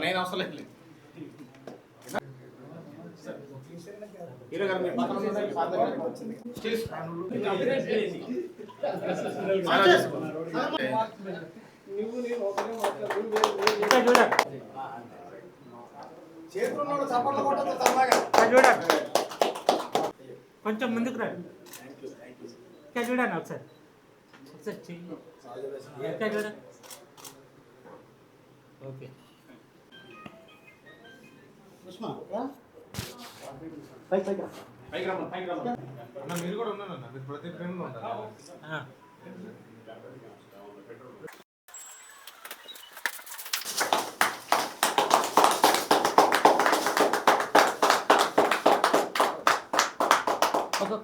నేను అవసరం లేదు. హీరో గారు మీ పక్కన చూడండి, కొంచెం ముందుకు రండి. ఇంకా చూడండి ఒకసారి చెయ్యి ఇంకా చూడండి. ఓకే మీరు కూడా ఉన్నారన్న, మీరు ప్రతి ఫ్రేమ్లో ఉంటారు.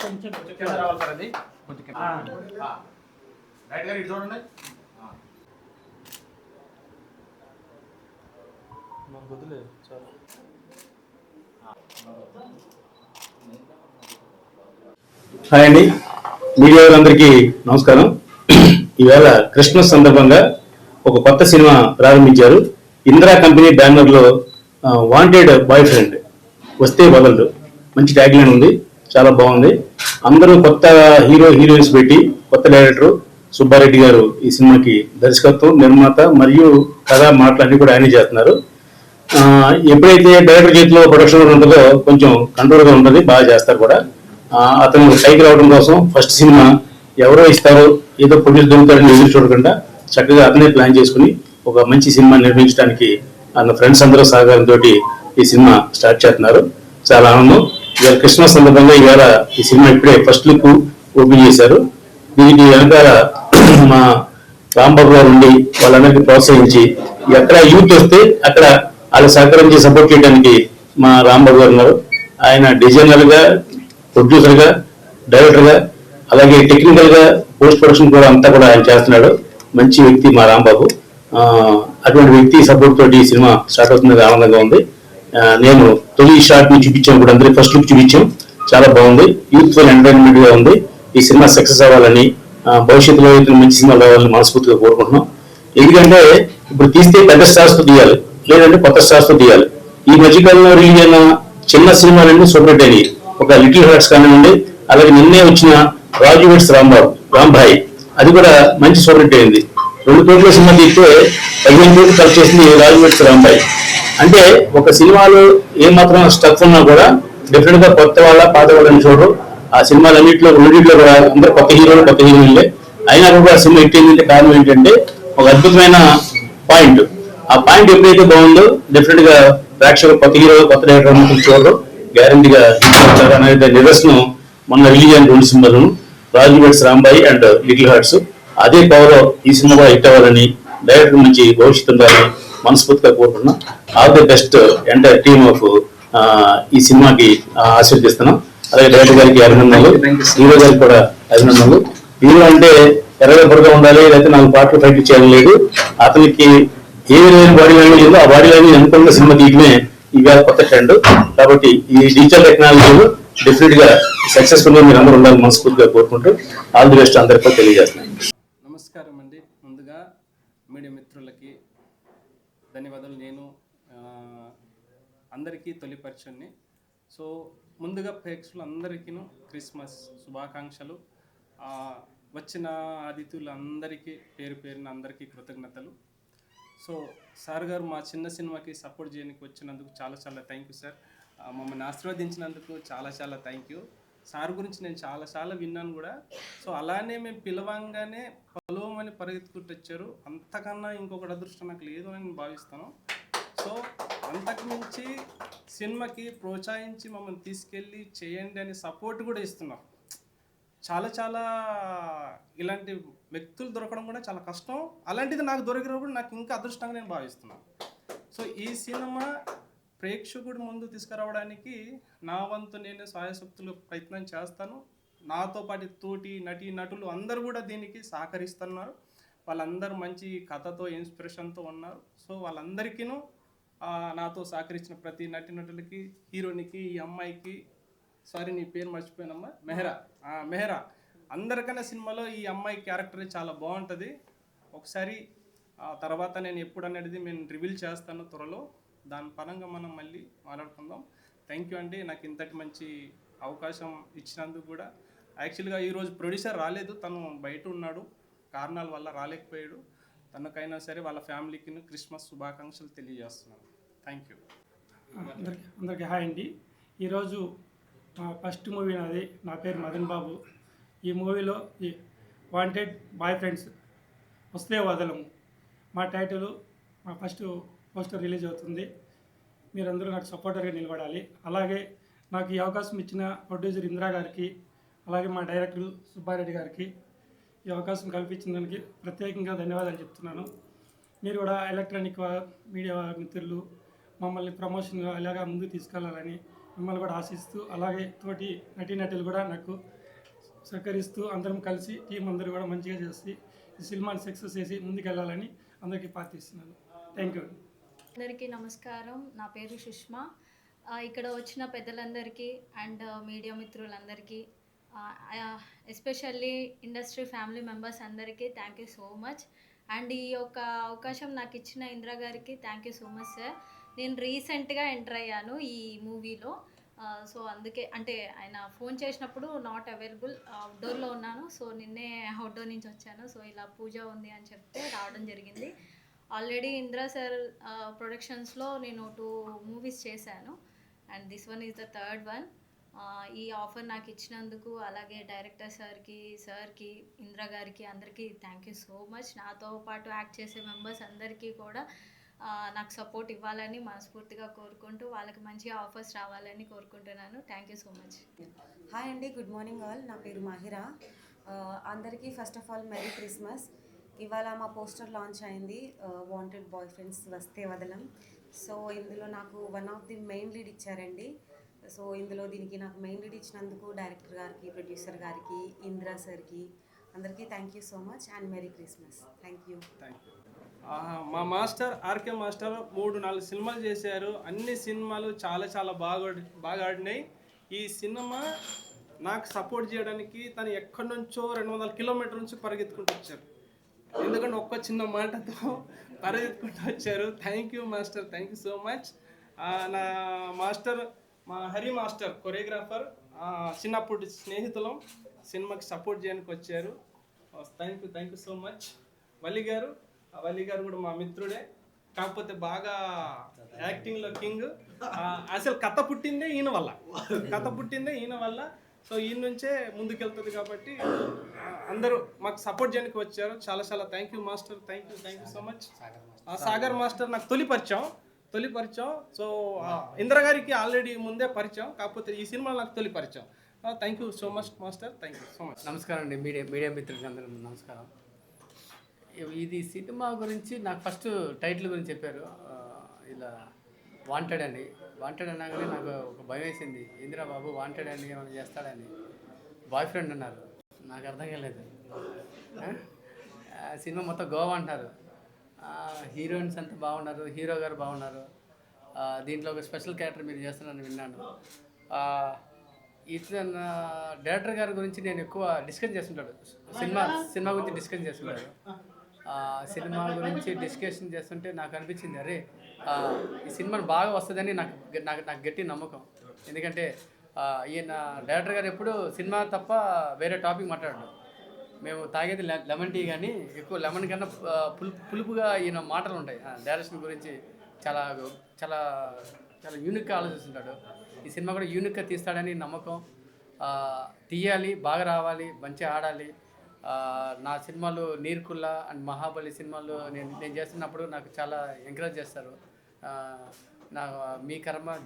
కొంచెం కింద రావాలి సార్, అది కొంచెం రైట్ గారు ఇటు చూడండి. హాయ్ అండి, మీడియా వాళ్ళందరికీ నమస్కారం. ఈవేళ క్రిస్మస్ సందర్భంగా ఒక కొత్త సినిమా ప్రారంభించారు. ఇందిరా కంపెనీ బ్యానర్లో వాంటెడ్ బాయ్ ఫ్రెండ్, వస్తే వదలడు, మంచి ట్యాగ్ లైన్ ఉంది, చాలా బాగుంది. అందరూ కొత్త హీరోయిన్స్ పెట్టి, కొత్త డైరెక్టర్ సుబ్బారెడ్డి గారు ఈ సినిమాకి దర్శకత్వం, నిర్మాత మరియు కథ మాటలన్నీ కూడా ఆయనే చేస్తున్నారు. ఎప్పుడైతే డైరెక్టర్ చేతిలో ప్రొడక్షన్ ఉంటుందో కొంచెం కంట్రోల్గా ఉంటుంది, బాగా చేస్తారు కూడా. అతను పైకి రావడం కోసం ఫస్ట్ సినిమా ఎవరో ఇస్తారో, ఏదో ప్రొడ్యూస్ దొరుకుతారని ఎదురు చూడకుండా చక్కగా అతనే ప్లాన్ చేసుకుని ఒక మంచి సినిమా నిర్మించడానికి అన్న ఫ్రెండ్స్ అందరూ సహకారంతో ఈ సినిమా స్టార్ట్ చేస్తున్నారు. చాలా ఆనందం. ఇవాళ క్రిస్మస్ సందర్భంగా ఇవాళ ఈ సినిమా ఇప్పుడే ఫస్ట్ లుక్ ఓపెన్ చేశారు. దీనికి వెనకాల మా రాంబాబు గారు ఉండి వాళ్ళందరికీ ప్రోత్సహించి, ఎక్కడ యూత్ వస్తే అక్కడ వాళ్ళు సహకరించి సపోర్ట్ చేయడానికి మా రాంబాబు గారు ఉన్నారు. ఆయన డిజైనర్ గా, ప్రొడ్యూసర్ గా, డైరెక్టర్ గా, అలాగే టెక్నికల్ గా పోస్ట్ ప్రొడక్షన్ కూడా అంతా కూడా ఆయన చేస్తున్నాడు. మంచి వ్యక్తి మా రాంబాబు. అటువంటి వ్యక్తి సపోర్ట్ తోటి ఈ సినిమా స్టార్ట్ అవుతుంది, ఆనందంగా ఉంది. నేను తొలి షాట్ ని చూపించాను, ఇప్పుడు అందరికీ ఫస్ట్ లుక్ చూపించాం, చాలా బాగుంది, యూత్ఫుల్ ఎంటర్టైన్మెంట్ గా ఉంది. ఈ సినిమా సక్సెస్ అవ్వాలని, భవిష్యత్తులో మంచి సినిమాలు అవ్వాలని మనస్ఫూర్తిగా కోరుకుంటున్నాం. ఎందుకంటే ఇప్పుడు తీస్తే పెద్ద స్టార్స్ తో తీయాలి, లేదంటే కొత్త స్టార్స్ తో తీయాలి. ఈ మధ్యకాలంలో రిలీజ్ అయిన చిన్న సినిమాలన్నీ సూపర్ హిట్ అయినాయి. ఒక లిటిల్ హార్ట్స్ కానివ్వండి, అలాగే నిన్నే వచ్చిన రాజు వెడ్స్ రాంబాయ్, అది కూడా మంచి సూపర్ హిట్ అయింది. 2 కోట్ల సినిమా తీస్తే 15 కోట్లు ఖర్చు చేసింది రాజు వెడ్స్ రాంబాయ్. అంటే ఒక సినిమాలో ఏమాత్రం స్టక్ ఉన్నా కూడా డెఫినెట్ గా కొత్త వాళ్ళ పాత వాళ్ళని చూడరు. ఆ సినిమాలన్నింటిలో రెండింటిలో కూడా అందరూ కొత్త హీరోయిన్లే. అయినా కూడా సినిమా హిట్ అయిందంటే కారణం ఏంటంటే ఒక అద్భుతమైన పాయింట్. ఆ పాయింట్ ఎప్పుడైతే బాగుందో డెఫినెట్ గా ప్రేక్షకులు కొత్త హీరో, కొత్త డైరెక్టర్ చూడరు, గ్యారంటీగా హిట్ అవుతారు అనేది నిదర్శనం. మొన్న రిలీజ్ అయిన 2 సినిమాలను, Raju weds Rambai and little hearts. అదే పవర్ ఈ సినిమా కూడా హిట్ అవ్వాలని, డైరెక్టర్ నుంచి భవిష్యత్తు ఉండాలని మనస్ఫూర్తిగా కోరుకుంటున్నాం. All the best entire team of ఈ సినిమాకి ఆశీర్దిస్తున్నాం. అలాగే డైరెక్టర్ గారికి అభినందనలు, హీరో గారికి కూడా అభినందనలు. హీరో అంటే ఎర్రగా ఉండాలి, లేకపోతే 4 పాటలు ఫైట్ చేయడం లేదు. అతనికి ఏ విధమైన బాడీ లాంగ్వేజ్ ఉందో ఆ బాడీ లాంగ్వేజ్ అనుకున్న సినిమా తీయడమే ఇవాళ కొత్త ట్రెండ్. కాబట్టి ఈ డిజిటల్ టెక్నాలజీలో డెఫినెట్ గా సక్సెస్ఫుల్ గా మీరు అందరూ ఉండాలని మనస్ఫూర్తిగా కోరుకుంటూ ఆల్ ది బెస్ట్ అందరికీ తెలియజేస్తున్నాను. నమస్కారం అండి. ముందుగా మీడియా మిత్రులకి ధన్యవాదాలు. నేను అందరికీ తొలి పరిచయాన్ని. సో ముందుగా ప్రేక్షకులు అందరికీ క్రిస్మస్ శుభాకాంక్షలు. వచ్చిన అతిథులందరికీ పేరు పేరున అందరికీ కృతజ్ఞతలు. సో సార్ గారు మా చిన్న సినిమాకి సపోర్ట్ చేయడానికి వచ్చినందుకు చాలా చాలా థ్యాంక్ యూ సార్. మమ్మల్ని ఆశీర్వదించినందుకు చాలా చాలా థ్యాంక్ యూ. సార్ గురించి నేను చాలా విన్నాను కూడా. సో అలానే మేము పిలవంగానే పలువమని పరిగెత్తుకుంటూ వచ్చారు. అంతకన్నా ఇంకొకటి అదృష్టం నాకు లేదు అని నేను భావిస్తాను. సో అంతకు మించి సినిమాకి ప్రోత్సహించి మమ్మల్ని తీసుకెళ్ళి చేయండి అని సపోర్ట్ కూడా ఇస్తున్నారు. చాలా ఇలాంటి వ్యక్తులు దొరకడం కూడా చాలా కష్టం. అలాంటిది నాకు దొరికినప్పుడు నాకు ఇంకా అదృష్టంగా నేను భావిస్తున్నాను. సో ఈ సినిమా ప్రేక్షకుడి ముందు తీసుకురావడానికి నా వంతు నేను సాయశక్తులు ప్రయత్నం చేస్తాను. నాతో పాటు తోటి నటులు అందరూ కూడా దీనికి సహకరిస్తున్నారు. వాళ్ళందరూ మంచి కథతో, ఇన్స్పిరేషన్తో ఉన్నారు. సో వాళ్ళందరికీను నాతో సహకరించిన ప్రతి నటులకి, హీరోనికి, ఈ అమ్మాయికి, సారీ నీ పేరు మర్చిపోయానమ్మా, మెహరా అందరికన్నా సినిమాలో ఈ అమ్మాయి క్యారెక్టర్ చాలా బాగుంటుంది. ఒకసారి ఆ తర్వాత నేను ఎప్పుడు అనేది నేను రివీల్ చేస్తాను త్వరలో. దాని పరంగా మనం మళ్ళీ మాట్లాడుకుందాం. థ్యాంక్ యూ అండి, నాకు ఇంతటి మంచి అవకాశం ఇచ్చినందుకు కూడా. యాక్చువల్గా ఈరోజు ప్రొడ్యూసర్ రాలేదు, తను బయట ఉన్నాడు, కారణాల వల్ల రాలేకపోయాడు. తనకైనా సరే వాళ్ళ ఫ్యామిలీకి క్రిస్మస్ శుభాకాంక్షలు తెలియజేస్తున్నాను. Thank you. అందరికీ హాయ్ అండి. ఈరోజు ఫస్ట్ మూవీ నాది. నా పేరు మదన్ బాబు. ఈ మూవీలో ఈ వాంటెడ్ బాయ్ ఫ్రెండ్స్ వస్తే వదలము మా టైటిల్, మా ఫస్ట్ పోస్టర్ రిలీజ్ అవుతుంది. మీరందరూ నాకు సపోర్టర్గా నిలబడాలి. అలాగే నాకు ఈ అవకాశం ఇచ్చిన ప్రొడ్యూసర్ ఇందిరా గారికి, అలాగే మా డైరెక్టర్ సుబ్బారెడ్డి గారికి ఈ అవకాశం కల్పించిన దానికి ప్రత్యేకంగా ధన్యవాదాలు చెప్తున్నాను. మీరు కూడా ఎలక్ట్రానిక్ మీడియా మిత్రులు మమ్మల్ని ప్రమోషన్గా ఇలాగా ముందుకు తీసుకెళ్లాలని మిమ్మల్ని కూడా ఆశిస్తూ, అలాగే తోటి నటీనటులు కూడా నాకు సహకరిస్తూ అందరం కలిసి టీం అందరూ కూడా మంచిగా చేసి ఈ సినిమాని సక్సెస్ చేసి ముందుకెళ్ళాలని అందరికీ ప్రార్థిస్తున్నాను. Thank you. అందరికీ నమస్కారం. నా పేరు సుష్మా. ఇక్కడ వచ్చిన పెద్దలందరికీ అండ్ మీడియా మిత్రులందరికీ, ఎస్పెషల్లీ ఇండస్ట్రీ ఫ్యామిలీ మెంబర్స్ అందరికీ thank you so much. And ఈ యొక్క అవకాశం నాకు ఇచ్చిన ఇందిరా గారికి thank you so much sir. నేను రీసెంట్గా ఎంటర్ అయ్యాను ఈ మూవీలో. సో అందుకే అంటే ఆయన ఫోన్ చేసినప్పుడు నాట్ అవైలబుల్, అవుట్డోర్లో ఉన్నాను. సో నిన్నే అవుట్డోర్ నుంచి వచ్చాను. సో ఇలా పూజ ఉంది అని చెప్తే రావడం జరిగింది. ఆల్రెడీ ఇందిరా సార్ ప్రొడక్షన్స్లో నేను 2 మూవీస్ చేశాను and this one is the third one. ఈ ఆఫర్ నాకు ఇచ్చినందుకు, అలాగే డైరెక్టర్ సార్కి ఇందిరా గారికి అందరికీ థ్యాంక్ యూ సో మచ్. నాతో పాటు యాక్ట్ చేసే మెంబర్స్ అందరికీ కూడా నాకు సపోర్ట్ ఇవ్వాలని మనస్ఫూర్తిగా కోరుకుంటూ, వాళ్ళకి మంచిగా ఆఫర్స్ రావాలని కోరుకుంటున్నాను. Thank you so much. Hi అండి, గుడ్ మార్నింగ్ ఆల్. నా పేరు మాహిరా. అందరికీ first of all merry Christmas. ఇవాళ మా పోస్టర్ లాంచ్ అయింది, వాంటెడ్ బాయ్ ఫ్రెండ్స్ వస్తే వదలం. సో ఇందులో నాకు one of the main lead ఇచ్చారండి. సో ఇందులో దీనికి నాకు మెయిన్ లీడ్ ఇచ్చినందుకు డైరెక్టర్ గారికి, ప్రొడ్యూసర్ గారికి, ఇందిరా సార్కి అందరికీ thank you so much and merry Christmas. Thank you. మా మాస్టర్ ఆర్కే మాస్టర్ 3-4 సినిమాలు చేశారు. అన్ని సినిమాలు చాలా బాగా ఆడినాయి. ఈ సినిమా నాకు సపోర్ట్ చేయడానికి తను ఎక్కడి నుంచో 200 కిలోమీటర్ల నుంచి పరిగెత్తుకుంటూ వచ్చారు. ఎందుకంటే ఒక్క చిన్న మాటతో పరిగెత్తుకుంటూ వచ్చారు. Thank you master, thank you so much. నా మాస్టర్ మా హరి మాస్టర్ కొరియోగ్రాఫర్, చిన్నప్పుడు స్నేహితులం, సినిమాకి సపోర్ట్ చేయడానికి వచ్చారు. Thank you so much. Valli గారు కూడా మా మిత్రుడే, కాకపోతే బాగా యాక్టింగ్లో కింగ్. అసలు కథ పుట్టిందే ఈయన వల్ల. సో ఈయన నుంచే ముందుకెళ్తుంది కాబట్టి అందరూ మాకు సపోర్ట్ చేయడానికి వచ్చారు. చాలా thank you master, thank you so much. Sagar master నాకు తొలి పరిచయం. సో ఇందిరా గారికి ఆల్రెడీ ముందే పరిచయం, కాకపోతే ఈ సినిమా నాకు తొలి పరిచయం. Thank you so much master, thank you so much. నమస్కారం అండి, మీడియా మిత్రులకి అందరూ నమస్కారం. ఇది సినిమా గురించి నాకు ఫస్ట్ టైటిల్ గురించి చెప్పారు, ఇలా వాంటెడ్ అనగానే నాకు ఒక భయం వేసింది. ఇందిరా బాబు వాంటెడ్ అని ఏమైనా చేస్తాడని. బాయ్ ఫ్రెండ్ అన్నారు, నాకు అర్థం కాలేదు. సినిమా మొత్తం గోవా అంటారు. హీరోయిన్స్ అంతా బాగున్నారు, హీరో గారు బాగున్నారు. దీంట్లో ఒక స్పెషల్ క్యారెక్టర్ మీరు చేస్తున్నారని విన్నాను. ఇతను డైరెక్టర్ గారి గురించి నేను ఎక్కువ డిస్కస్ చేస్తుంటాడు, సినిమా గురించి డిస్కస్ చేస్తుంటాడు. సినిమా గురించి డిస్కషన్ చేస్తుంటే నాకు అనిపించింది, అరే ఈ సినిమాను బాగా వస్తుందని నాకు గట్టి నమ్మకం. ఎందుకంటే ఈయన డైరెక్టర్ గారు ఎప్పుడు సినిమా తప్ప వేరే టాపిక్ మాట్లాడడు. మేము తాగేది లెమన్ టీ, కానీ ఎక్కువ లెమన్ కన్నా పులుపుగా ఈయన మాటలు ఉంటాయి. డైరెక్షన్ గురించి చాలా చాలా చాలా యూనిక్గా ఆలోచిస్తుంటాడు. ఈ సినిమా కూడా యూనిక్గా తీస్తాడని నమ్మకం. తీయాలి, బాగా రావాలి, మంచిగా ఆడాలి. నా సినిమాలు నీర్కుల్లా అండ్ మహాబలి సినిమాలు నేను చేస్తున్నప్పుడు నాకు చాలా ఎంకరేజ్ చేస్తారు. మీ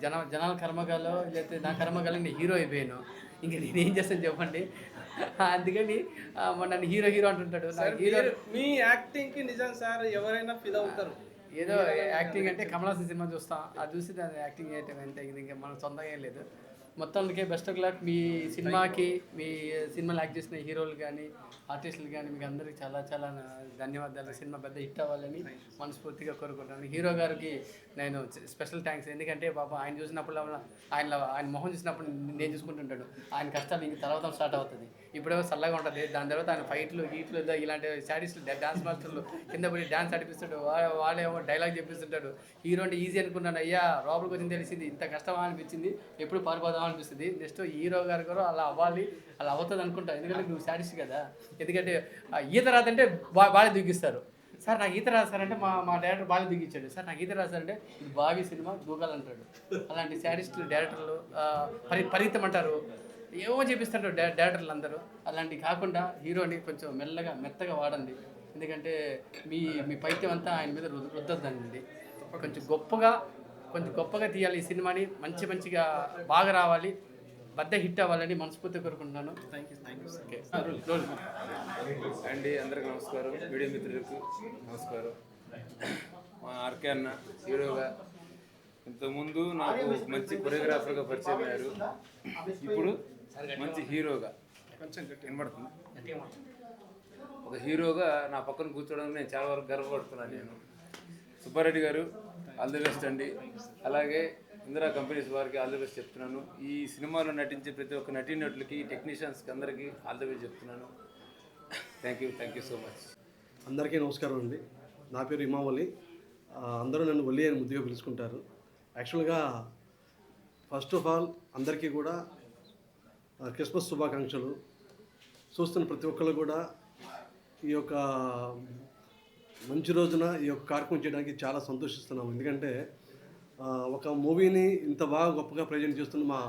జనాల కర్మగాలో లేకపోతే నా కర్మగాలో నేను హీరో అయిపోయాను, ఇంకా నేనేం చేస్తాను చెప్పండి. అందుకని నన్ను హీరో అంటుంటాడు. మీ యాక్టింగ్కి నిజం సార్ ఎవరైనా ఫిదా అవుతారు. ఏదో యాక్టింగ్ అంటే కమల్ హాసన్ సినిమా చూస్తాం, అది చూసి దాన్ని యాక్టింగ్ చేయటం ఎంత, ఇంకా మనం సొంతంగా ఏం లేదు. మొత్తానికి బెస్ట్ ఆఫ్ లక్. మీ సినిమాకి, మీ సినిమాలు యాక్ట్ చేసిన హీరోలు కానీ ఆర్టిస్టులు కానీ మీకు అందరికీ చాలా ధన్యవాదాలు. సినిమా పెద్ద హిట్ అవ్వాలని మనస్ఫూర్తిగా కోరుకుంటాను. హీరో గారికి నేను స్పెషల్ థ్యాంక్స్. ఎందుకంటే పాపం ఆయన చూసినప్పుడు ఆయన మొహం చూసినప్పుడు నేను చూసుకుంటుంటాడు. ఆయన కష్టాలు ఇంక తర్వాత స్టార్ట్ అవుతుంది. ఇప్పుడేమో చల్లగా ఉంటుంది. దాని తర్వాత ఆయన ఫైట్లు గీట్లు ఇలాంటి స్టాడీస్లు డాన్స్ మాస్టర్లు కింద పోయి డాన్స్ ఆడిపిస్తాడు, వాళ్ళేమో డైలాగ్ చెప్పిస్తుంటాడు. హీరో అంటే ఈజీ అనుకున్నాను, అయ్యా లోపలికి వచ్చింది తెలిసింది ఇంత కష్టమా అనిపించింది, ఎప్పుడు పారిపోదాం అనిపిస్తుంది. నెక్స్ట్ హీరో గారు కూడా అలా అవ్వాలి, అలా అవుతుంది అనుకుంటా. ఎందుకంటే నువ్వు స్టాడీస్ కదా. ఎందుకంటే ఈత రాదంటే బాగా దిగిస్తారు. సార్ నాకు ఈత రాదు సార్ అంటే మా డైరెక్టర్ బాగా దిగించాడు. సార్ నాకు ఈత రాదు సార్ అంటే ఇది బావి సినిమా దూకాలంటాడు. అలాంటి స్టాడిస్టులు డైరెక్టర్లు పరిగెత్తం అంటారు, ఏమో చేపిస్తుంటారు డైరెక్టర్లు అందరూ. అలాంటివి కాకుండా హీరోని కొంచెం మెత్తగా వాడండి. ఎందుకంటే మీ పైత్యం అంతా ఆయన మీద రుద్దొద్దండి. కొంచెం గొప్పగా తీయాలి ఈ సినిమాని. మంచిగా బాగా రావాలి, పెద్ద హిట్ అవ్వాలని మనస్ఫూర్తిగా కోరుకుంటున్నాను. Thank you. అండి అందరికీ నమస్కారం, మీడియా మిత్రులకు నమస్కారం. మా ఆర్కే అన్న హీరోగా ఇంతకుముందు నాకు మంచి కొరియోగ్రాఫర్గా పరిచయం అయ్యారు. ఇప్పుడు మంచి హీరోగా వినబడుతుంది. ఒక హీరోగా నా పక్కన కూర్చోవడం నేను చాలా వరకు గర్వపడుతున్నాను. నేను సుబ్బారెడ్డి గారు ఆల్ ది బెస్ట్ అండి. అలాగే ఇందిరా కంపెనీస్ వారికి ఆల్ ది బెస్ట్ చెప్తున్నాను. ఈ సినిమాలో నటించే ప్రతి ఒక్క నటీనటులకి, టెక్నీషియన్స్కి అందరికీ ఆల్ ది బెస్ట్ చెప్తున్నాను. Thank you so much. అందరికీ నమస్కారం అండి. నా పేరు ఇమావలి. అందరూ నన్ను వల్లి అని ముద్దుగా పిలుచుకుంటారు. యాక్చువల్గా ఫస్ట్ ఆఫ్ ఆల్ అందరికీ కూడా క్రిస్మస్ శుభాకాంక్షలు. చూస్తున్న ప్రతి ఒక్కళ్ళు కూడా ఈ యొక్క మంచి రోజున ఈ యొక్క కార్యక్రమం చేయడానికి చాలా సంతోషిస్తున్నాము. ఎందుకంటే ఒక మూవీని ఇంత బాగా గొప్పగా ప్రజెంట్ చేస్తున్న మా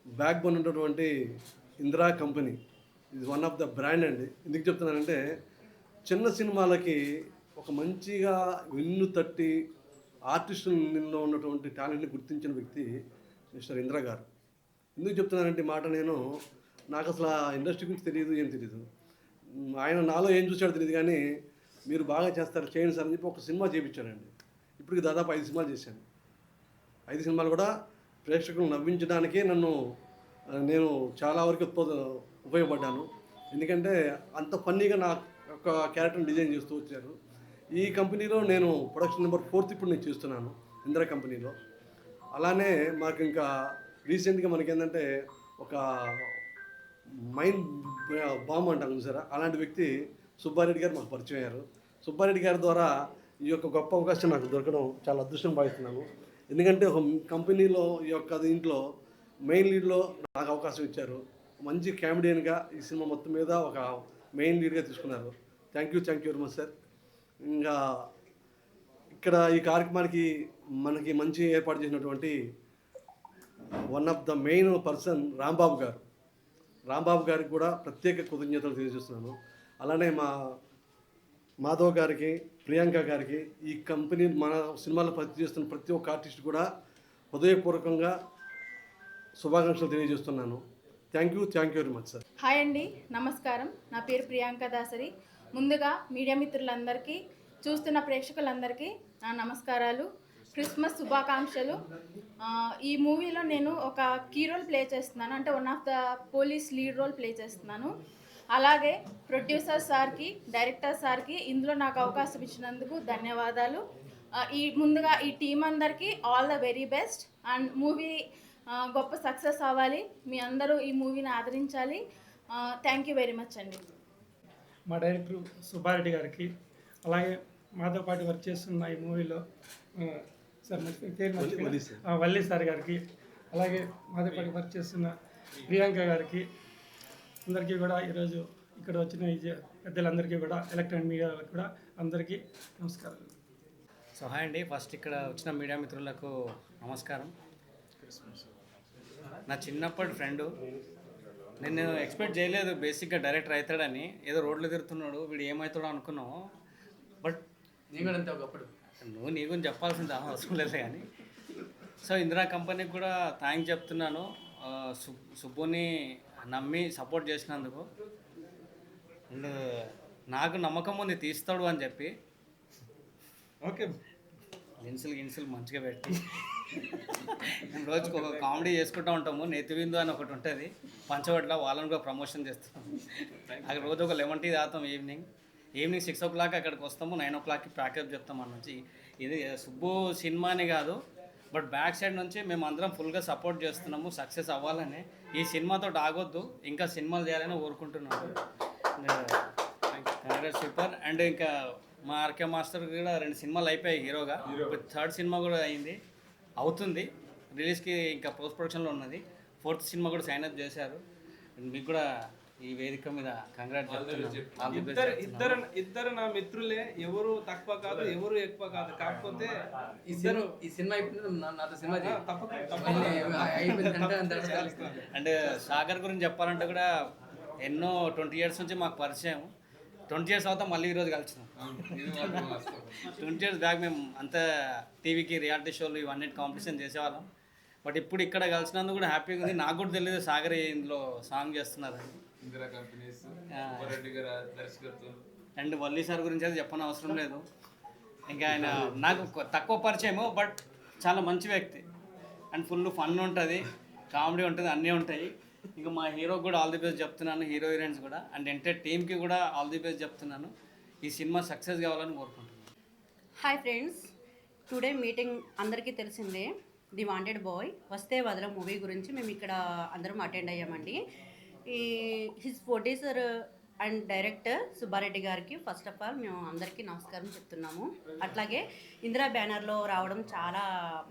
బ్యాక్ బోన్ ఉన్నటువంటి ఇందిరా కంపెనీ ఇది వన్ ఆఫ్ ద బ్రాండ్ అండి. ఎందుకు చెప్తున్నానంటే చిన్న సినిమాలకి ఒక మంచిగా వెన్ను తట్టి ఆర్టిస్టులలో ఉన్నటువంటి టాలెంట్ని గుర్తించిన వ్యక్తి మిస్టర్ ఇందిరా గారు. ఎందుకు చెప్తున్నానంటే మాట నాకు అసలు ఆ ఇండస్ట్రీ గురించి తెలియదు, ఏం తెలియదు. ఆయన నాలో ఏం చూసాడో తెలియదు, కానీ మీరు బాగా చేస్తారు, చేయండి సార్ అని చెప్పి ఒక సినిమా చేయించానండి. ఇప్పటికి దాదాపు 5 సినిమాలు చేశాను. 5 సినిమాలు కూడా ప్రేక్షకులను నవ్వించడానికే నేను చాలా వరకు ఉపయోగపడ్డాను. ఎందుకంటే అంత ఫన్నీగా నా ఒక క్యారెక్టర్ని డిజైన్ చేస్తూ వచ్చారు. ఈ కంపెనీలో నేను ప్రొడక్షన్ నెంబర్ 4 ఇప్పుడు నేను చేస్తున్నాను ఇందిరా కంపెనీలో. అలానే మాకు ఇంకా రీసెంట్గా మనకేంటంటే ఒక మైండ్ బాంబ్ అంటాం చూసారా, అలాంటి వ్యక్తి సుబ్బారెడ్డి గారు మాకు పరిచయం అయ్యారు. సుబ్బారెడ్డి గారి ద్వారా ఈ యొక్క గొప్ప అవకాశం నాకు దొరకడం చాలా అదృష్టం భావిస్తున్నాను. ఎందుకంటే ఒక కంపెనీలో ఈ యొక్క దీంట్లో మెయిన్ లీడ్లో నాకు అవకాశం ఇచ్చారు. మంచి కామెడియన్గా ఈ సినిమా మొత్తం మీద ఒక మెయిన్ లీడ్గా తీసుకున్నారు. Thank you very much sir. ఇంకా ఇక్కడ ఈ కార్యక్రమానికి మనకి మంచి ఏర్పాటు చేసినటువంటి one of the main person Rambabu గారికి కూడా ప్రత్యేక కృతజ్ఞతలు తెలియజేస్తున్నాను. అలానే మా మాధవ్ గారికి, ప్రియాంక గారికి, ఈ కంపెనీ మన సినిమాలో చేస్తున్న ప్రతి ఒక్క ఆర్టిస్ట్ కూడా హృదయపూర్వకంగా శుభాకాంక్షలు తెలియజేస్తున్నాను. Thank you very much sir. Hi అండి, నమస్కారం. నా పేరు ప్రియాంక దాసరి. ముందుగా మీడియా మిత్రులందరికీ, చూస్తున్న ప్రేక్షకులందరికీ నా నమస్కారాలు, క్రిస్మస్ శుభాకాంక్షలు. ఈ మూవీలో నేను ఒక కీ రోల్ ప్లే చేస్తున్నాను, అంటే one of the police lead role play చేస్తున్నాను. అలాగే ప్రొడ్యూసర్ సార్కి, డైరెక్టర్ సార్కి ఇందులో నాకు అవకాశం ఇచ్చినందుకు ధన్యవాదాలు. ముందుగా ఈ టీం అందరికీ all the very best. And movie గొప్ప సక్సెస్ అవ్వాలి, మీ అందరూ ఈ మూవీని ఆదరించాలి. థ్యాంక్ యూ వెరీ మచ్ అండి. మా డైరెక్టర్ సుబ్బారెడ్డి గారికి, అలాగే మాతో పాటు వర్క్ చేస్తున్న ఈ మూవీలో సార్ వల్లి సార్ గారికి, అలాగే మాతో పాటు వర్క్ చేస్తున్న ప్రియాంక గారికి, అందరికీ కూడా ఈరోజు ఇక్కడ వచ్చిన పెద్దలందరికీ కూడా, ఎలక్ట్రానిక్ మీడియా కూడా అందరికీ నమస్కారాలు. సో హాయ్ అండి, ఫస్ట్ ఇక్కడ వచ్చిన మీడియా మిత్రులకు నమస్కారం. నా చిన్నప్పటి ఫ్రెండు, నేను ఎక్స్పెక్ట్ చేయలేదు బేసిక్గా డైరెక్టర్ అవుతాడని. ఏదో రోడ్లు తిరుగుతున్నాడు, వీడు ఏమవుతాడో అనుకున్నావు. బట్ నేను కూడా అంతే ఒకప్పుడు. నువ్వు నీ గురించి చెప్పాల్సింది అవసరం లేదు. కానీ సో ఇందిరా కంపెనీకి కూడా థ్యాంక్స్ చెప్తున్నాను, సుబ్బుని నమ్మి సపోర్ట్ చేసినందుకు. అండ్ నాకు నమ్మకం ఉంది తీస్తాడు అని చెప్పి. ఓకే, గిన్సులు మంచిగా పెట్టి మేము రోజుకి ఒక కామెడీ చేసుకుంటూ ఉంటాము. నెతివిందు అని ఒకటి ఉంటుంది పంచవట్ల, వాళ్ళని కూడా ప్రమోషన్ చేస్తున్నాం. అక్కడ రోజు ఒక 11 టీ తాగుతాం. ఈవినింగ్ 6 o'clock అక్కడికి వస్తాము, 9 o'clockకి ప్యాకప్ చెప్తాం. అన్నొచ్చి ఇది సుబ్బు సినిమాని కాదు, బట్ బ్యాక్ సైడ్ నుంచి మేము అందరం ఫుల్గా సపోర్ట్ చేస్తున్నాము సక్సెస్ అవ్వాలని. ఈ సినిమాతో ఆగొద్దు, ఇంకా సినిమాలు చేయాలని కోరుకుంటున్నాము. Congrats, super. అండ్ ఇంకా మా ఆర్కే మాస్టర్ కూడా 2 సినిమాలు అయిపోయాయి హీరోగా. 3rd సినిమా కూడా అవుతుంది రిలీజ్కి, ఇంకా పోస్ట్ ప్రొడక్షన్లో ఉన్నది. 4th సినిమా కూడా సైన్ అప్ చేశారు. మీకు కూడా ఈ వేదిక మీద కంగ్రాట్స్ చెప్తున్నాను. ఇద్దరు నా మిత్రులే, ఎవరు తక్కువ కాదు, ఎవరు ఎక్కువ కాదు. కాకపోతే ఈ సినిమా నాతో సినిమా అండ్ సాగర్ గురించి చెప్పాలంటే కూడా ఎన్నో 20 years నుంచి మాకు పరిచయం. 20 years అవుతా మళ్ళీ ఈరోజు కలిసినాం. 20 years బ్యాక్ మేము అంతా టీవీకి రియాలిటీ షోలు ఇవన్నీ కాంపిటీషన్ చేసేవాళ్ళం. బట్ ఇప్పుడు ఇక్కడ కలిసినందుకు కూడా హ్యాపీగా ఉంది. నాకు కూడా తెలియదు సాగర్ ఇందులో సాంగ్ చేస్తున్నారని. అండ్ వల్లి సార్ గురించి అయితే చెప్పని అవసరం లేదు. ఇంకా ఆయన నాకు తక్కువ పరిచయము, బట్ చాలా మంచి వ్యక్తి. అండ్ ఫుల్ ఫన్ ఉంటుంది, కామెడీ ఉంటుంది, అన్నీ ఉంటాయి. ఇంకా మా హీరోకి కూడా ఆల్ ది బెస్ట్ చెప్తున్నాను, హీరో హీరోయిన్స్ కూడా. అండ్ ఎంటైర్ టీమ్కి కూడా ఆల్ ది బెస్ట్ చెప్తున్నాను. ఈ సినిమా సక్సెస్ కావాలని కోరుకుంటున్నాను. హాయ్ ఫ్రెండ్స్, టుడే మీటింగ్ అందరికీ తెలిసిందే. ది వాంటెడ్ బాయ్ వస్తే వదల మూవీ గురించి మేము ఇక్కడ అందరం అటెండ్ అయ్యామండి. ఈ his producer and director Subbareddy గారికి ఫస్ట్ ఆఫ్ ఆల్ మేము అందరికీ నమస్కారం చెప్తున్నాము. అట్లాగే ఇందిరా బ్యానర్లో రావడం చాలా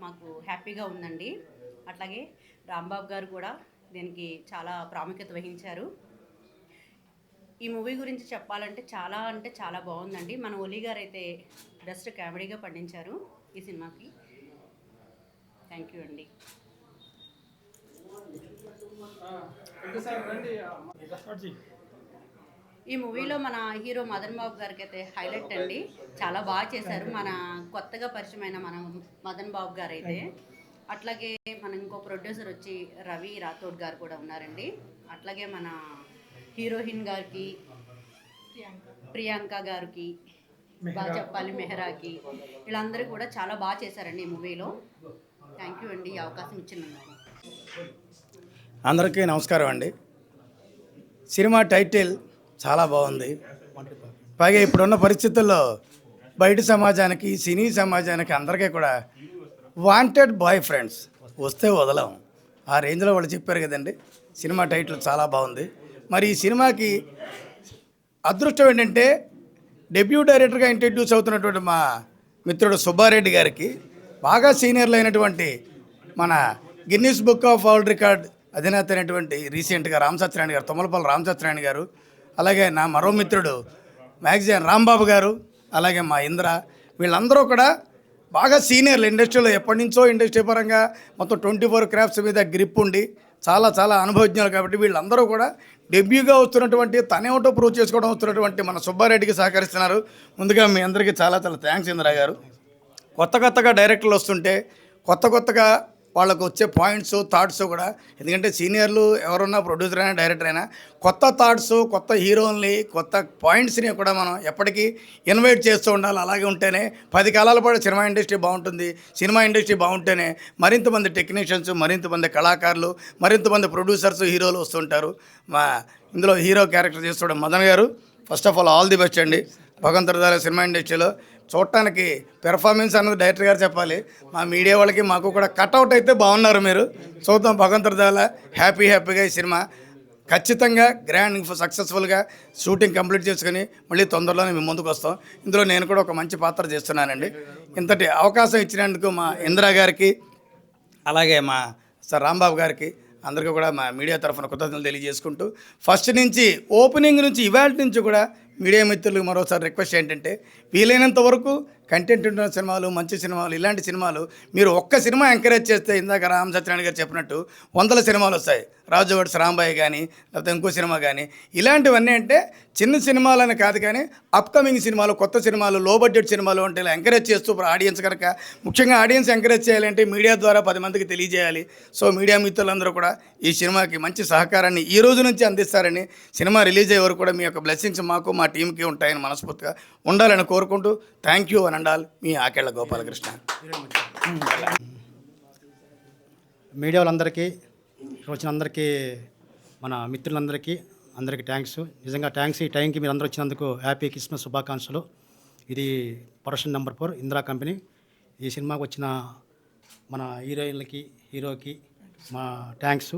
మాకు హ్యాపీగా ఉందండి. అట్లాగే రాంబాబు గారు కూడా దీనికి చాలా ప్రాముఖ్యత వహించారు. ఈ మూవీ గురించి చెప్పాలంటే చాలా బాగుందండి. మన ఒలి గారు అయితే బెస్ట్ కామెడీగా పండించారు ఈ సినిమాకి. థ్యాంక్ యూ అండి. ఈ మూవీలో మన హీరో మదన్ బాబు గారికి అయితే హైలైట్ అండి. చాలా బాగా చేశారు. మన కొత్తగా పరిచయమైన మన మదన్ బాబు గారు అయితే. అట్లాగే మన ఇంకో ప్రొడ్యూసర్ వచ్చి రవి రాథోడ్ గారు కూడా ఉన్నారండి. అట్లాగే మన హీరోయిన్ గారికి ప్రియాంక గారికి బాగా చెప్పాలి, మెహరాకి, వీళ్ళందరూ కూడా చాలా బాగా చేశారండి ఈ మూవీలో. థ్యాంక్ యూ అండి ఈ అవకాశం ఇచ్చినందుకు. అందరికీ నమస్కారం అండి. సినిమా టైటిల్ చాలా బాగుంది. పైగా ఇప్పుడున్న పరిస్థితుల్లో బయట సమాజానికి, సినీ సమాజానికి అందరికీ కూడా వాంటెడ్ బాయ్ ఫ్రెండ్స్ వస్తే వదలం ఆ రేంజ్లో వాళ్ళు చెప్పారు కదండి. సినిమా టైటిల్ చాలా బాగుంది. మరి ఈ సినిమాకి అదృష్టం ఏంటంటే డెబ్యూ డైరెక్టర్గా ఇంట్రడ్యూస్ అవుతున్నటువంటి మా మిత్రుడు సుబ్బారెడ్డి గారికి బాగా సీనియర్లు అయినటువంటి మన Guinness book of world record అధినేత అయినటువంటి రీసెంట్గా రామసత్యనారాయణ గారు, తుమ్మలపల్లి రామసత్యనారాయణ గారు, అలాగే నా మరో మిత్రుడు మ్యాగజైన్ రాంబాబు గారు, అలాగే మా ఇంద్ర, వీళ్ళందరూ కూడా బాగా సీనియర్లు ఇండస్ట్రీలో ఎప్పటి నుంచో ఇండస్ట్రీ పరంగా మొత్తం 24 క్రాఫ్ట్స్ మీద గ్రిప్ ఉండి చాలా అనుభవజ్ఞులు. కాబట్టి వీళ్ళందరూ కూడా డెబ్యూగా వస్తున్నటువంటి తనేమిటో ప్రూవ్ చేసుకోవడం వస్తున్నటువంటి మన సుబ్బారెడ్డికి సహకరిస్తున్నారు. ముందుగా మీ అందరికీ చాలా థ్యాంక్స్ ఇంద్ర గారు. కొత్తగా డైరెక్టర్లు వస్తుంటే కొత్తగా వాళ్ళకు వచ్చే పాయింట్స్, థాట్స్ కూడా, ఎందుకంటే సీనియర్లు ఎవరున్నా ప్రొడ్యూసర్ అయినా డైరెక్టర్ అయినా కొత్త థాట్స్, కొత్త హీరోల్ని, కొత్త పాయింట్స్ని కూడా మనం ఎప్పటికీ ఇన్వైట్ చేస్తూ ఉండాలి. అలాగే ఉంటేనే 10 కాలాల పాటు సినిమా ఇండస్ట్రీ బాగుంటుంది. సినిమా ఇండస్ట్రీ బాగుంటేనే మరింతమంది టెక్నీషియన్స్, మరింతమంది కళాకారులు, మరింతమంది ప్రొడ్యూసర్స్, హీరోలు వస్తుంటారు. మా ఇందులో హీరో క్యారెక్టర్ చేస్తుండే మదన్ గారు first of all the best అండి. భగవంతుడి సినిమా ఇండస్ట్రీలో చూడటానికి పెర్ఫార్మెన్స్ అన్నది డైరెక్టర్ గారు చెప్పాలి. మా మీడియా వాళ్ళకి మాకు కూడా కట్అవుట్ అయితే బాగున్నారు. మీరు చూద్దాం భగవంతుడి హ్యాపీగా ఈ సినిమా ఖచ్చితంగా గ్రాండ్ సక్సెస్ఫుల్గా షూటింగ్ కంప్లీట్ చేసుకుని మళ్ళీ తొందరలోనే మేము ముందుకు వస్తాం. ఇందులో నేను కూడా ఒక మంచి పాత్ర చేస్తున్నానండి. ఇంతటి అవకాశం ఇచ్చినందుకు మా ఇందిరా గారికి, అలాగే మా సార్ రాంబాబు గారికి, అందరికీ కూడా మా మీడియా తరఫున కృతజ్ఞతలు తెలియజేసుకుంటూ, ఫస్ట్ నుంచి ఓపెనింగ్ నుంచి ఇవాళ నుంచి కూడా మీడియా మిత్రులకు మరోసారి రిక్వెస్ట్ ఏంటంటే వీలైనంత వరకు కంటెంట్ ఉన్న సినిమాలు, మంచి సినిమాలు, ఇలాంటి సినిమాలు మీరు ఒక్క సినిమా ఎంకరేజ్ చేస్తే ఇందాక రామ్ సత్యనారాయణ గారు చెప్పినట్టు 100 సినిమాలు వస్తాయి. రాజు వడ్స్ రాంబాయి కానీ, లేకపోతే ఇంకో సినిమా కానీ, ఇలాంటివన్నీ అంటే చిన్న సినిమాలని కాదు కానీ అప్కమింగ్ సినిమాలు, కొత్త సినిమాలు, లో బడ్జెట్ సినిమాలు అంటే ఇలా ఎంకరేజ్ చేస్తూ ఆడియన్స్ కనుక, ముఖ్యంగా ఆడియన్స్ ఎంకరేజ్ చేయాలంటే మీడియా ద్వారా 10 మందికి తెలియజేయాలి. సో మీడియా మిత్రులందరూ కూడా ఈ సినిమాకి మంచి సహకారాన్ని ఈ రోజు నుంచి అందిస్తారని, సినిమా రిలీజ్ అయ్యే వరకు కూడా మీ యొక్క బ్లెస్సింగ్స్ మాకు, మా టీంకి ఉంటాయని మనస్ఫూర్తిగా ఉండాలని కోరుకుంటూ థ్యాంక్ యూ అని అండాలి. మీ ఆకేళ్ల గోపాలకృష్ణ. మీడియా వాళ్ళందరికీ, వచ్చిన అందరికీ, మన మిత్రులందరికీ థ్యాంక్స్. నిజంగా థ్యాంక్స్. ఈ టైంకి మీరు అందరూ వచ్చినందుకు హ్యాపీ క్రిస్మస్ శుభాకాంక్షలు. ఇది ప్రొడక్షన్ నెంబర్ 4 ఇందిరా కంపెనీ. ఈ సినిమాకి వచ్చిన మన హీరోయిన్లకి హీరోకి మా థ్యాంక్స్.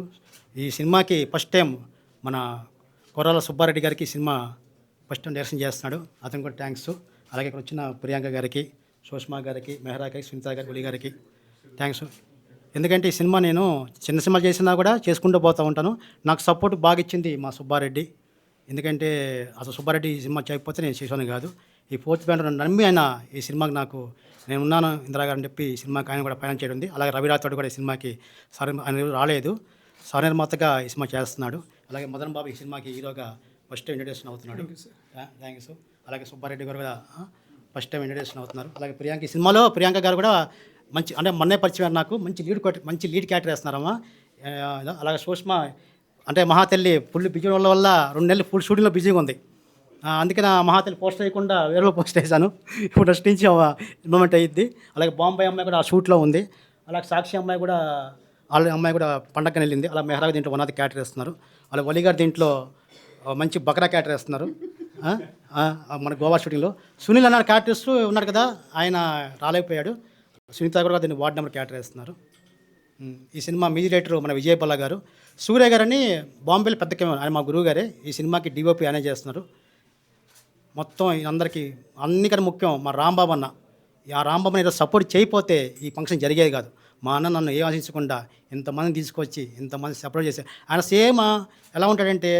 ఈ సినిమాకి ఫస్ట్ టైం మన కొర్రాల సుబ్బారెడ్డి గారికి సినిమా ఫస్ట్ టైం డైరెక్షన్ చేస్తున్నాడు, అతను కూడా థ్యాంక్స్. అలాగే ఇక్కడ వచ్చిన ప్రియాంక గారికి, సుష్మా గారికి, మెహ్రా గారికి, సునీత గారికి, ఒలి గారికి థ్యాంక్స్. ఎందుకంటే ఈ సినిమా నేను చిన్న సినిమా చేసినా కూడా చేసుకుంటూ పోతూ ఉంటాను. నాకు సపోర్ట్ బాగా ఇచ్చింది మా సుబ్బారెడ్డి. ఎందుకంటే అసలు సుబ్బారెడ్డి ఈ సినిమా చేయకపోతే నేను చేసాను కాదు. ఈ ఫోర్త్ బ్యాండ్ నన్ను నమ్మి ఆయన ఈ సినిమాకి నాకు నేను ఉన్నాను ఇందిరా గారు అని చెప్పి ఈ సినిమాకి ఆయన కూడా ప్రయాణం చేయడం ఉంది. అలాగే రవి రాథోడ్ కూడా ఈ సినిమాకి ఆయన రాలేదు, సహనిర్మాతగా ఈ సినిమా చేస్తున్నాడు. అలాగే మదన్ బాబు ఈ సినిమాకి హీరోగా ఫస్ట్ టైం ఇంట్రడ్యూషన్ అవుతున్నాడు. థ్యాంక్స్. అలాగే సుబ్బారెడ్డి గారు కూడా ఫస్ట్ టైం ఇంట్రడ్యూషన్ అవుతున్నారు. అలాగే ప్రియాంక ఈ సినిమాలో ప్రియాంక గారు కూడా మంచి అంటే మొన్నే పరిచయం నాకు మంచి లీడ్ క్యారెక్టర్ వేస్తున్నారమ్మా. అలాగే సుష్మా అంటే మహాతల్లి ఫుల్ బిజీ వల్ల 2 నెలలు ఫుల్ షూటింగ్లో బిజీగా ఉంది. అందుకే నా మహాతల్లి పోస్ట్ వేయకుండా వేరే పోస్ట్ వేసాను. ఇప్పుడు నెక్స్ట్ నుంచి మూమెంట్ అయ్యిద్ది. అలాగే బాంబే అమ్మాయి కూడా ఆ షూట్లో ఉంది. అలాగే సాక్షి అమ్మాయి కూడా వాళ్ళ అమ్మాయి కూడా పండగకి వెళ్ళింది. అలా మెహ్రా దీంట్లో వనాది క్యారెక్టర్ వేస్తున్నారు. అలాగే ఒలి గారు దీంట్లో మంచి బకరా క్యారెక్టర్ వేస్తున్నారు మన గోవా షూటింగ్లో. సునీల్ అన్న క్యారెక్టర్స్ ఉన్నాడు కదా, ఆయన రాలేకపోయాడు. సునీత కూడా దీన్ని వార్డ్ నెంబర్ క్యారెక్టర్ వేస్తున్నారు. ఈ సినిమా మ్యూజిక్ డైరెక్టర్ మన విజయ్ బల్లా గారు. సూర్య గారని బాంబేలో పెద్ద కెమెరా ఆయన మా గురువు గారే. ఈ సినిమాకి డిఓపి ఆయనే చేస్తున్నారు. మొత్తం అందరికీ అన్నికన్నా ముఖ్యం మా రాంబాబు అన్న. ఆ రాంబాబుని ఏదో సపోర్ట్ చేయకపోతే ఈ ఫంక్షన్ జరిగేది కాదు. మా అన్న నన్ను ఏం ఆశించకుండా ఇంతమందిని తీసుకొచ్చి ఇంతమంది సపోర్ట్ చేశారు. ఆయన సేమ్ ఎలా ఉంటాడంటే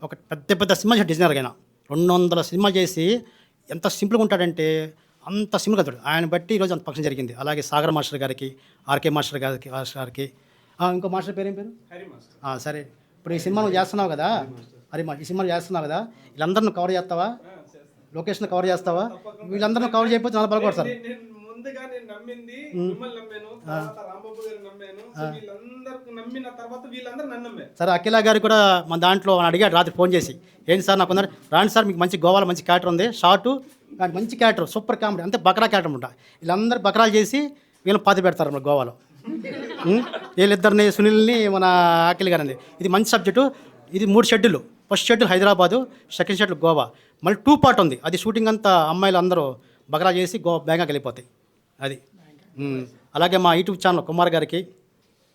ఒక పెద్ద సినిమా డిజైనర్ అయినా 200 సినిమాలు చేసి ఎంత సింపుల్గా ఉంటాడంటే అంత సింపుల్గా ఉంటాడు. ఆయన బట్టి ఈరోజు అంత ఫంక్షన్ జరిగింది. అలాగే సాగర్ మాస్టర్ గారికి, ఆర్కే మాస్టర్ గారికి ఇంకో మాస్టర్ పేరు ఏం పేరు? సరే, ఇప్పుడు ఈ సినిమా నువ్వు చేస్తున్నావు కదా, ఈ సినిమా చేస్తున్నావు కదా, వీళ్ళందరిని కవర్ చేస్తావా? లొకేషన్ కవర్ చేస్తావా? వీళ్ళందరినీ కవర్ చేయకపోతే చాలా బాగుపడతారు. ముందుగా నేను నమ్మింది మిమ్మల్ని నమ్మాను, తర్వాత రాంబాబు గారు నమ్మాను, వీళ్ళందరూ నమ్మిన తర్వాత వీళ్ళందరూ నన్ను నమ్మారు. సరే, అఖిల గారు కూడా మన దాంట్లో అడిగాడు రాత్రి ఫోన్ చేసి, ఏంటి సార్ నాకు ఉన్నారు రాండి సార్, మీకు మంచి గోవాలో మంచి క్యారెక్టర్ ఉంది, షార్టు కానీ మంచి క్యారెక్టర్, సూపర్ కామెడీ, అంతే బకరా క్యారెక్టర్ ఉంటా. వీళ్ళందరూ బకరాలు చేసి వీళ్ళని పాతి పెడతారు మన గోవాలో. వీళ్ళిద్దరిని సునీల్ని మన అఖిల్ గారండి. ఇది మంచి సబ్జెక్టు. ఇది 3 schedule. First schedule Hyderabad, second schedule Goa, మళ్ళీ 2 పార్ట్ ఉంది. అది షూటింగ్ అంతా అమ్మాయిలు అందరూ బకరా చేసి బ్యాంకాక్ వెళ్ళిపోతాయి. అది అలాగే మా యూట్యూబ్ ఛానల్ కుమార్ గారికి,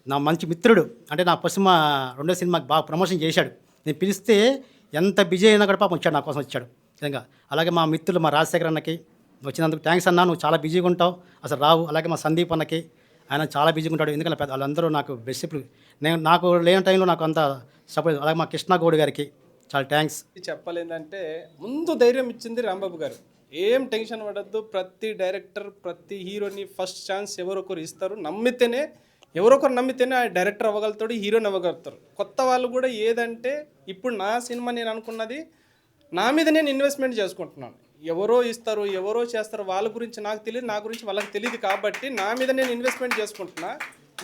నా మంచి మిత్రుడు, అంటే నా సినిమా 2వ సినిమాకి బాగా ప్రమోషన్ చేశాడు. నేను పిలిస్తే ఎంత బిజీ అయినా కూడా పాపం వచ్చాడు, నా కోసం వచ్చాడు నిజంగా. అలాగే మా మిత్రులు మా రాజశేఖర్ అన్నకి వచ్చినందుకు థ్యాంక్స్ అన్నా, నువ్వు చాలా బిజీగా ఉంటావు అసలు రావు. అలాగే మా సందీప్ అన్నకి, ఆయన చాలా బిజీగా ఉంటాడు, ఎందుకంటే వాళ్ళందరూ నాకు బెస్ట్. నాకు లేని టైంలో నాకు అంత సపోర్ట్. అలాగే మా కృష్ణ గౌడ్ గారికి చాలా థ్యాంక్స్. చెప్పాలేంటంటే ముందు ధైర్యం ఇచ్చింది రాంబాబు గారు. ఏం టెన్షన్ పడద్దు, ప్రతి డైరెక్టర్ ప్రతి హీరోని ఫస్ట్ ఛాన్స్ ఎవరొకరు ఇస్తారు, నమ్మితేనే ఎవరొకరు నమ్మితేనే ఆ డైరెక్టర్ అవ్వగలుగుతాడు, హీరోని అవ్వగలుగుతారు. కొత్త వాళ్ళు కూడా ఏదంటే ఇప్పుడు నా సినిమా నేను అనుకున్నది నా మీద నేను ఇన్వెస్ట్మెంట్ చేసుకుంటున్నాను. ఎవరో ఇస్తారు, ఎవరో చేస్తారు, వాళ్ళ గురించి నాకు తెలియదు, నా గురించి వాళ్ళకి తెలియదు. కాబట్టి నా మీద నేను ఇన్వెస్ట్మెంట్ చేసుకుంటున్నా.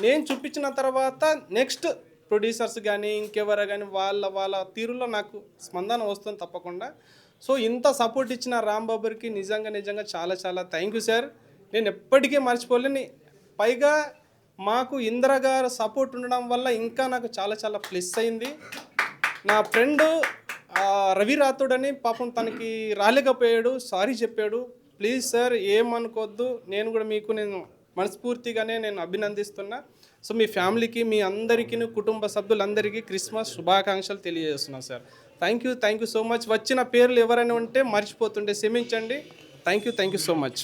నేను చూపించిన తర్వాత నెక్స్ట్ ప్రొడ్యూసర్స్ కానీ ఇంకెవరు కానీ వాళ్ళ తీరులో నాకు స్పందన వస్తుంది తప్పకుండా. సో ఇంత సపోర్ట్ ఇచ్చిన రాంబాబుకి నిజంగా చాలా థ్యాంక్ యూ సార్. నేను ఎప్పటికీ మర్చిపోలేని. పైగా మాకు ఇందిరా గారు సపోర్ట్ ఉండడం వల్ల ఇంకా నాకు చాలా ప్లస్ అయింది. నా ఫ్రెండ్ రవి రాథోడ్ అని పాపం తనకి రాలేకపోయాడు, సారీ చెప్పాడు. ప్లీజ్ సార్ ఏమనుకోవద్దు, నేను కూడా మీకు మనస్ఫూర్తిగానే నేను అభినందిస్తున్నా. సో మీ ఫ్యామిలీకి, మీ అందరికీ, కుటుంబ సభ్యులందరికీ క్రిస్మస్ శుభాకాంక్షలు తెలియజేస్తున్నాను sir. Thank you so much. వచ్చిన పేర్లు ఎవరైనా ఉంటే మర్చిపోతుంటే క్షమించండి. Thank you so much.